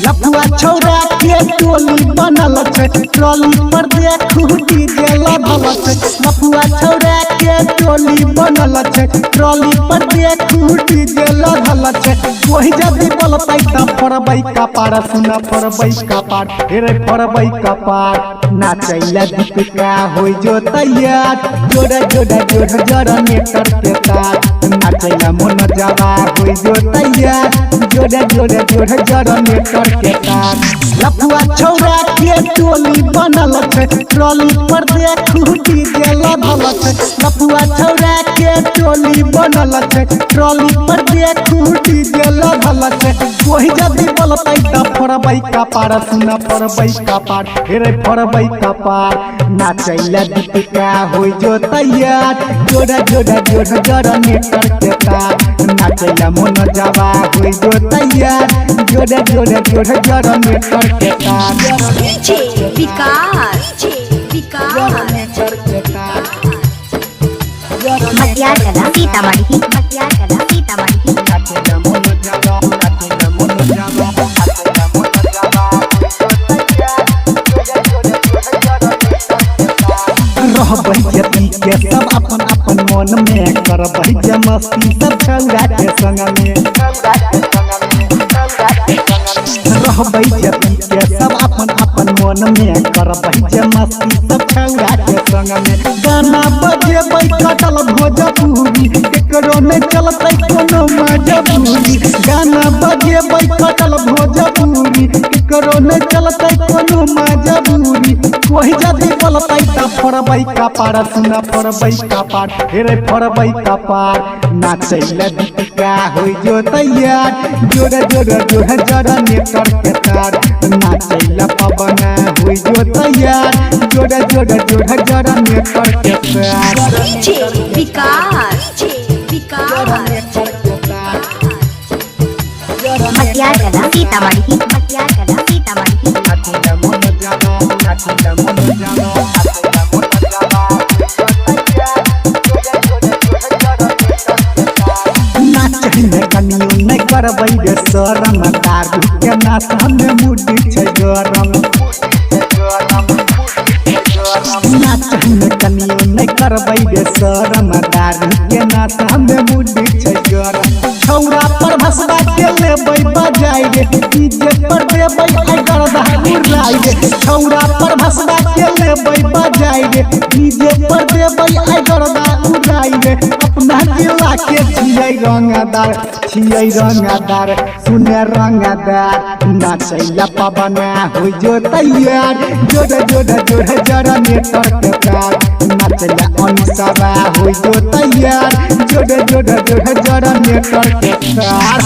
लफुआ छौरा के टोली बनल छै ट्रॉली पर देखू डीजे लगल छै। लफुआ छौरा के टोली बनल छै ट्रॉली पर देखू डीजे लगल छै। वही जदी बोलतै त परबै कपार सुन परबै कपार रे परबै कपार नाचैला दीपिका होई जो तैयार जोड़ा जोड़ा जोड़ जरा नेटर के तार नाचैला मन जावा होई जो तैयार जोड़ा जोड़ा जोड़ जरा नेटर के तार। लफुआ छौरा के टोली बनल छै ट्रॉली पर देखू डीजे लगल छै। लफुआ छौरा के टोली बनल छै ट्रॉली पर देखू डीजे लगल छै। वही जदी बोलतै त परबै कपार सुन परबै कपार रे परबै कपार नाचैला दीपिका होई जो तैयार जोड़ा जोड़ा जोड़ जरा नेटर के तार नाचैला मन जावा होई जो तैयार जोड़ा जोड़ा जोड़ जरा नेटर के तार। डीजे विकास नेटर के तार मटियार कला सीतामढ़ी मटियार कला सीतामढ़ी नाचैला मन जावा नाचैला मन जावा नाचैला मन जावा रहबै जति के सब अपन अपन मन में करबै जे मस्ती सब छौरा के संग में रहबै जति के सब अपन अपन मन में करबै जे मस्ती सब छौरा के संग में। गाना बजेबै कटल भोजपुरी केकरो नहीं चलतै कोनो मजबूरी। गाना बजेबै कटल भोजपुरी केकरो नहीं चलतै कोनो मजबूरी। वही जदी बोलतै त परबै कपार सुन परबै कपार रे परबै कपार नाचैला दीपिका होई जो तैयार जोड़ा जोड़ा जोड़ा जरा नेटर के तार नाचैला पवन होई जो तैयार जोड़ा जोड़ा जोड़ा जरा नेटर के तार। डीजे विकास नेटर के तार मटियार कला सीतामढ़ी मटियार कला सीतामढ़ी नाचैला मन जावा नाचैला मन जावा नाचैला मन जावा नाचैले कनियो नहीं करबै रे शरम दारू के नाच में मुडी छै गरम। नाचैले कनियो नहीं करबै रे शरम दारू के नाच में मुडी छै गरम। छौरा पर भसवा के लेबै बजाई रे डीजे पर देबै आई गरदा उड़ाई रे। छौरा पर भसवा के लेबै बजाई रे डीजे पर देबै आई गरदा उड़ाई रे। अपना जिला के छियै रंगदार सुने रंगदार नाचैला पवन होई जो तैयार जोड़ा जोड़ा जोड़ा जरा नेटर के तार नाचैला अनिसवा होई जो तैयार जोड़ा जोड़ा जोड़ा जरा नेटर के तार।